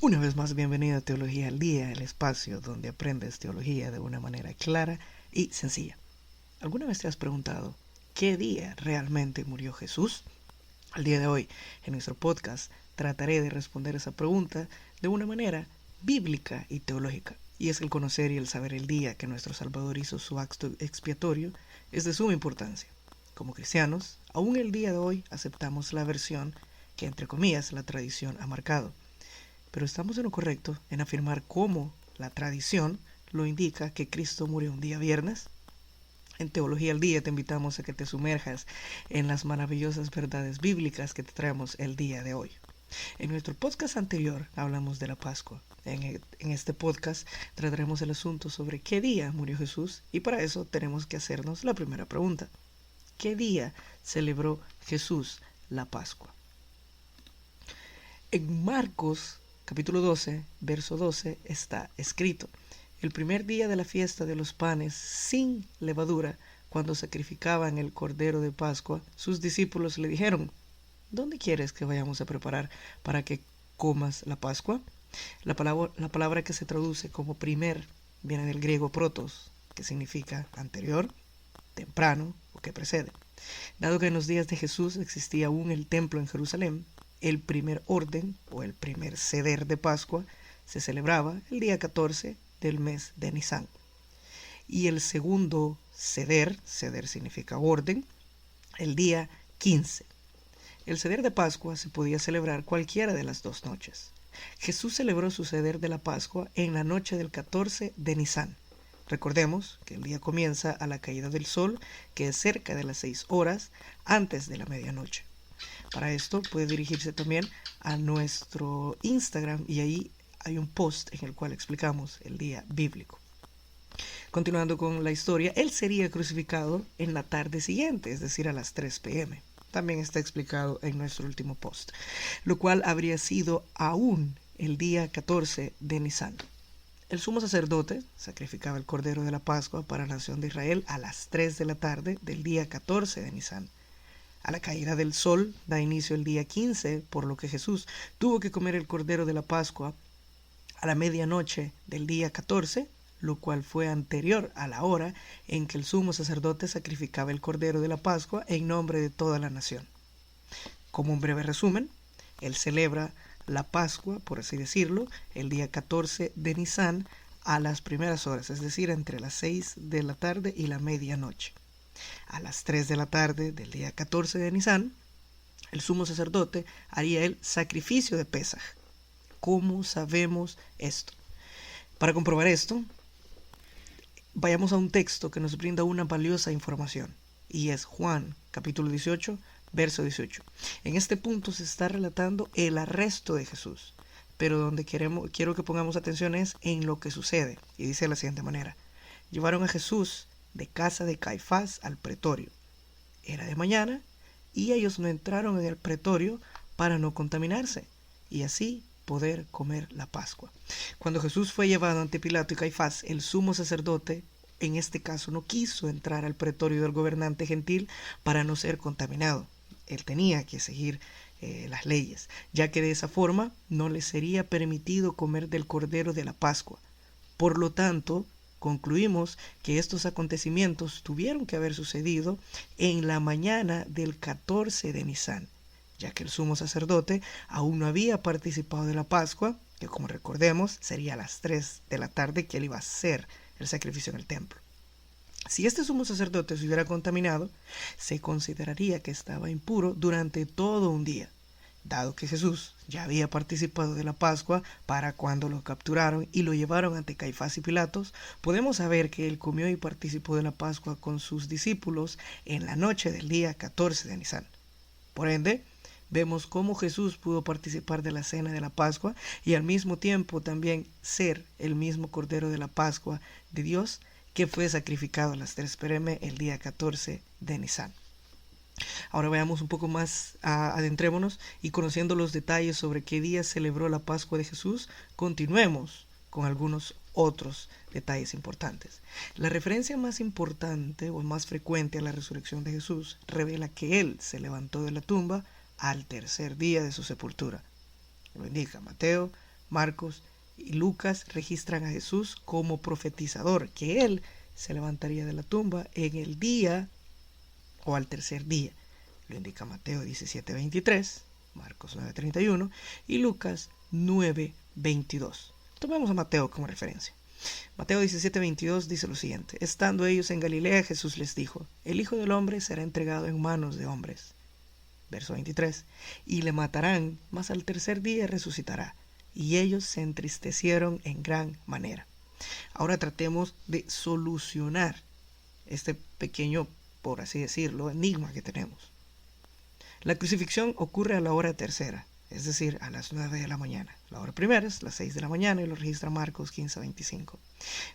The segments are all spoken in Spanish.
Una vez más, bienvenido a Teología al Día, el espacio donde aprendes teología de una manera clara y sencilla. ¿Alguna vez te has preguntado qué día realmente murió Jesús? Al día de hoy, en nuestro podcast, trataré de responder esa pregunta de una manera bíblica y teológica. Y es que el conocer y el saber el día que nuestro Salvador hizo su acto expiatorio es de suma importancia. Como cristianos, aún el día de hoy aceptamos la versión que, entre comillas, la tradición ha marcado. Pero estamos en lo correcto en afirmar cómo la tradición lo indica que Cristo murió un día viernes. En Teología al Día te invitamos a que te sumerjas en las maravillosas verdades bíblicas que te traemos el día de hoy. En nuestro podcast anterior hablamos de la Pascua. En este podcast trataremos el asunto sobre qué día murió Jesús y para eso tenemos que hacernos la primera pregunta. ¿Qué día celebró Jesús la Pascua? En Marcos capítulo 12, verso 12 está escrito: el primer día de la fiesta de los panes sin levadura, cuando sacrificaban el cordero de Pascua, sus discípulos le dijeron: ¿dónde quieres que vayamos a preparar para que comas la Pascua? La palabra que se traduce como primer viene del griego protos, que significa anterior, temprano o que precede. Dado que en los días de Jesús existía aún el templo en Jerusalén, el primer orden o el primer seder de Pascua se celebraba el día 14 del mes de Nisan. Y el segundo seder significa orden, el día 15. El seder de Pascua se podía celebrar cualquiera de las dos noches. Jesús celebró su seder de la Pascua en la noche del 14 de Nisan. Recordemos que el día comienza a la caída del sol, que es cerca de las 6 horas antes de la medianoche. Para esto puede dirigirse también a nuestro Instagram y ahí hay un post en el cual explicamos el día bíblico. Continuando con la historia, él sería crucificado en la tarde siguiente, es decir, a las 3 p.m. También está explicado en nuestro último post, lo cual habría sido aún el día 14 de Nisan. El sumo sacerdote sacrificaba el cordero de la Pascua para la nación de Israel a las 3 de la tarde del día 14 de Nisan. A la caída del sol da inicio el día 15, por lo que Jesús tuvo que comer el cordero de la Pascua a la medianoche del día 14, lo cual fue anterior a la hora en que el sumo sacerdote sacrificaba el cordero de la Pascua en nombre de toda la nación. Como un breve resumen, él celebra la Pascua, por así decirlo, el día 14 de Nisan a las primeras horas, es decir, entre las 6 de la tarde y la medianoche. A las 3 de la tarde del día 14 de Nisan, el sumo sacerdote haría el sacrificio de Pesaj. ¿Cómo sabemos esto? Para comprobar esto, vayamos a un texto que nos brinda una valiosa información, y es Juan, capítulo 18, verso 18. En este punto se está relatando el arresto de Jesús, pero donde quiero que pongamos atención es en lo que sucede, y dice de la siguiente manera: llevaron a Jesús de casa de Caifás al pretorio. Era de mañana y ellos no entraron en el pretorio para no contaminarse y así poder comer la Pascua. Cuando Jesús fue llevado ante Pilato y Caifás, el sumo sacerdote en este caso no quiso entrar al pretorio del gobernante gentil para no ser contaminado. Él tenía que seguir las leyes, ya que de esa forma no le sería permitido comer del cordero de la Pascua. Por lo tanto, concluimos que estos acontecimientos tuvieron que haber sucedido en la mañana del 14 de Nisan, ya que el sumo sacerdote aún no había participado de la Pascua, que como recordemos sería a las 3 de la tarde que él iba a hacer el sacrificio en el templo. Si este sumo sacerdote se hubiera contaminado, se consideraría que estaba impuro durante todo un día. Dado que Jesús ya había participado de la Pascua para cuando lo capturaron y lo llevaron ante Caifás y Pilatos, podemos saber que él comió y participó de la Pascua con sus discípulos en la noche del día 14 de Nisan. Por ende, vemos cómo Jesús pudo participar de la cena de la Pascua y al mismo tiempo también ser el mismo Cordero de la Pascua de Dios que fue sacrificado a las 3 p.m. el día 14 de Nisan. Ahora veamos un poco más, adentrémonos y conociendo los detalles sobre qué día celebró la Pascua de Jesús, continuemos con algunos otros detalles importantes. La referencia más importante o más frecuente a la resurrección de Jesús revela que Él se levantó de la tumba al tercer día de su sepultura. Lo indica Mateo Marcos y Lucas registran a Jesús como profetizador, que él se levantaría de la tumba en el día o al tercer día. Lo indica Mateo 17:23, Marcos 9:31 y Lucas 9:22. Tomemos a Mateo como referencia. Mateo 17:22 dice lo siguiente: estando ellos en Galilea, Jesús les dijo: el Hijo del Hombre será entregado en manos de hombres. Verso 23: y le matarán, mas al tercer día resucitará. Y ellos se entristecieron en gran manera. Ahora tratemos de solucionar este pequeño, por así decirlo, enigma que tenemos. La crucifixión ocurre a la hora tercera, es decir, a las 9 de la mañana. La hora primera es las 6 de la mañana y lo registra Marcos 15:25.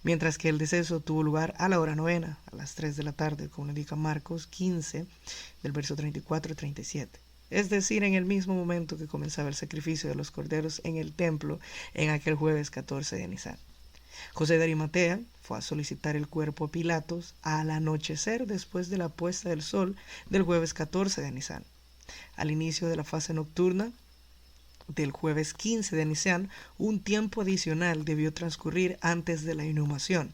Mientras que el deceso tuvo lugar a la hora novena, a las 3 de la tarde, como indica Marcos 15, del verso 34 y 37. Es decir, en el mismo momento que comenzaba el sacrificio de los corderos en el templo en aquel jueves 14 de Nisan. José de Arimatea fue a solicitar el cuerpo a Pilatos al anochecer después de la puesta del sol del jueves 14 de Nisan. Al inicio de la fase nocturna del jueves 15 de Nisan, un tiempo adicional debió transcurrir antes de la inhumación,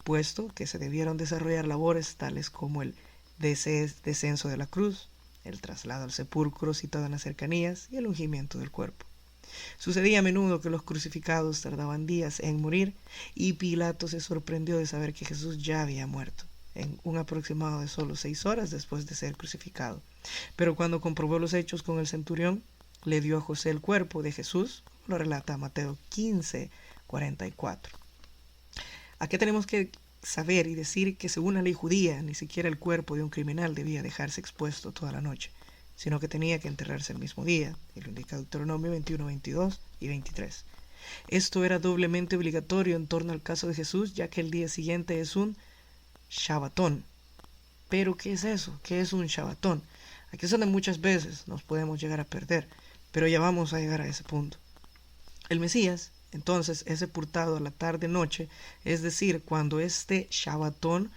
puesto que se debieron desarrollar labores tales como el descenso de la cruz, el traslado al sepulcro citado en las cercanías y el ungimiento del cuerpo. Sucedía a menudo que los crucificados tardaban días en morir y Pilato se sorprendió de saber que Jesús ya había muerto, en un aproximado de solo 6 horas después de ser crucificado. Pero cuando comprobó los hechos con el centurión, le dio a José el cuerpo de Jesús, lo relata Mateo 15:44. Aquí tenemos que saber y decir que según la ley judía, ni siquiera el cuerpo de un criminal debía dejarse expuesto toda la noche, sino que tenía que enterrarse el mismo día, y lo indica Deuteronomio 21:22 y 23. Esto era doblemente obligatorio en torno al caso de Jesús, ya que el día siguiente es un Shabbatón. ¿Pero qué es eso? ¿Qué es un Shabbatón? Aquí es donde muchas veces nos podemos llegar a perder, pero ya vamos a llegar a ese punto. El Mesías, entonces, es sepultado a la tarde-noche, es decir, cuando este Shabbatón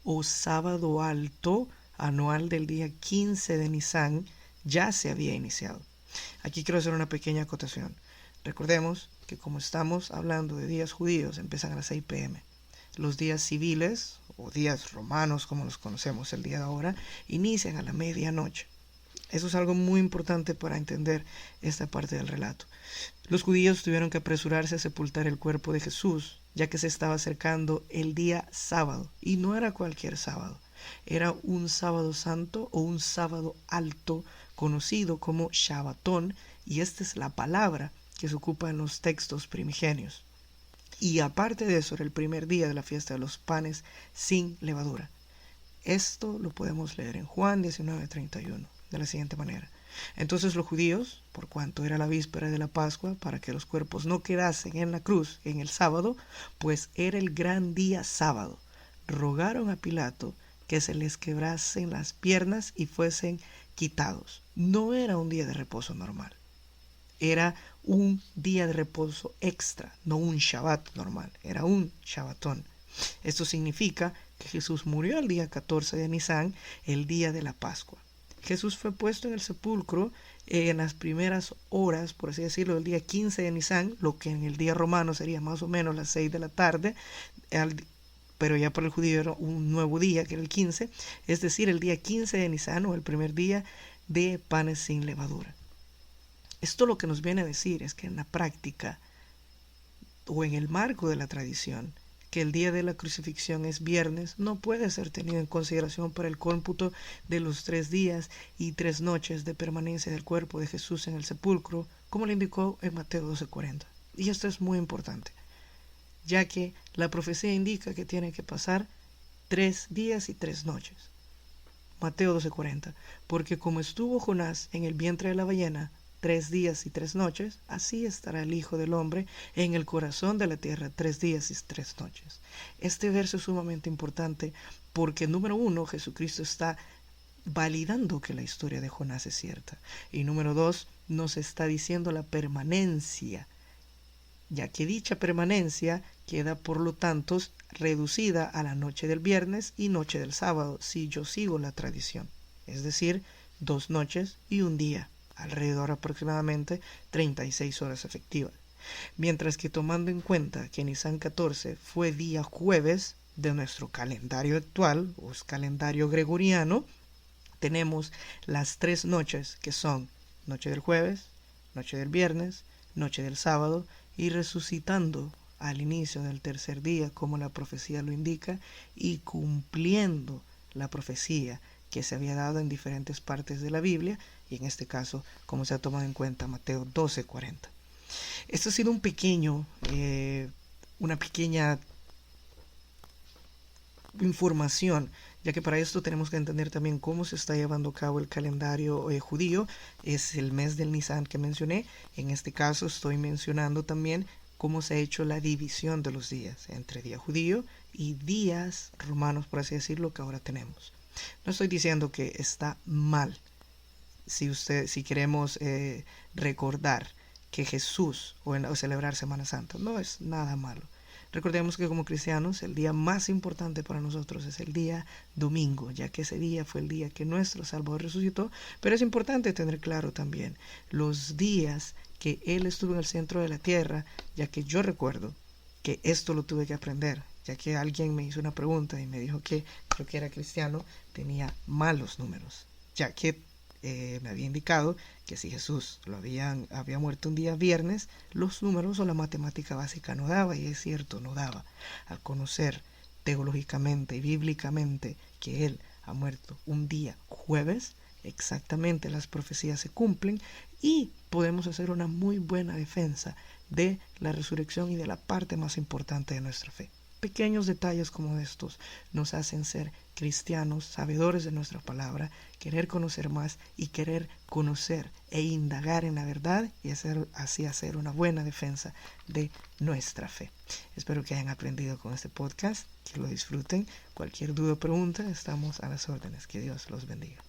o sábado alto anual del día 15 de Nisan ya se había iniciado. Aquí quiero hacer una pequeña acotación. Recordemos que como estamos hablando de días judíos, empiezan a las 6 p.m. Los días civiles, o días romanos como los conocemos el día de ahora, inician a la medianoche. Eso es algo muy importante para entender esta parte del relato. Los judíos tuvieron que apresurarse a sepultar el cuerpo de Jesús, ya que se estaba acercando el día sábado, y no era cualquier sábado. Era un sábado santo o un sábado alto, conocido como Shabbatón, y esta es la palabra que se ocupa en los textos primigenios. Y aparte de eso, era el primer día de la fiesta de los panes sin levadura. Esto lo podemos leer en Juan 19:31, de la siguiente manera: entonces los judíos, por cuanto era la víspera de la Pascua, para que los cuerpos no quedasen en la cruz en el sábado, pues era el gran día sábado, rogaron a Pilato que se les quebrasen las piernas y fuesen quitados. No era un día de reposo normal, era un día de reposo extra, no un Shabbat normal, era un Shabbatón. Esto significa que Jesús murió el día 14 de Nisan, el día de la Pascua. Jesús fue puesto en el sepulcro en las primeras horas, por así decirlo, del día 15 de Nisan, lo que en el día romano sería más o menos las 6 de la tarde, pero ya para el judío era un nuevo día, que era el 15, es decir, el día 15 de Nisan o el primer día de panes sin levadura. Esto lo que nos viene a decir es que en la práctica o en el marco de la tradición, que el día de la crucifixión es viernes, no puede ser tenido en consideración para el cómputo de los 3 días y 3 noches de permanencia del cuerpo de Jesús en el sepulcro, como le indicó en Mateo 12:40. Y esto es muy importante, ya que la profecía indica que tiene que pasar 3 días y 3 noches. Mateo 12:40, porque como estuvo Jonás en el vientre de la ballena 3 días y 3 noches, así estará el Hijo del Hombre en el corazón de la tierra 3 días y 3 noches. Este verso es sumamente importante porque, número 1, Jesucristo está validando que la historia de Jonás es cierta. Y número 2, nos está diciendo la permanencia, ya que dicha permanencia queda por lo tanto reducida a la noche del viernes y noche del sábado, si yo sigo la tradición. Es decir, 2 noches y un día, alrededor aproximadamente 36 horas efectivas. Mientras que tomando en cuenta que Nisan 14 fue día jueves de nuestro calendario actual, o calendario gregoriano, tenemos las 3 noches que son noche del jueves, noche del viernes, noche del sábado y resucitando al inicio del tercer día, como la profecía lo indica, y cumpliendo la profecía que se había dado en diferentes partes de la Biblia, y en este caso, como se ha tomado en cuenta Mateo 12:40. Esto ha sido una pequeña información, ya que para esto tenemos que entender también cómo se está llevando a cabo el calendario judío. Es el mes del Nisan que mencioné. En este caso estoy mencionando también cómo se ha hecho la división de los días entre día judío y días romanos, por así decirlo, que ahora tenemos. No estoy diciendo que está mal si queremos recordar que Jesús o celebrar Semana Santa. No es nada malo. Recordemos que como cristianos el día más importante para nosotros es el día domingo, ya que ese día fue el día que nuestro Salvador resucitó, pero es importante tener claro también los días que Él estuvo en el centro de la tierra, ya que yo recuerdo que esto lo tuve que aprender, ya que alguien me hizo una pregunta y me dijo que creo que era cristiano, tenía malos números, ya que me había indicado que si Jesús había muerto un día viernes, los números o la matemática básica no daba, y es cierto, no daba. Al conocer teológicamente y bíblicamente que Él ha muerto un día jueves, exactamente las profecías se cumplen y podemos hacer una muy buena defensa de la resurrección y de la parte más importante de nuestra fe. Pequeños detalles como estos nos hacen ser cristianos, sabedores de nuestra palabra, querer conocer más y querer conocer e indagar en la verdad y así hacer una buena defensa de nuestra fe. Espero que hayan aprendido con este podcast, que lo disfruten. Cualquier duda o pregunta, estamos a las órdenes. Que Dios los bendiga.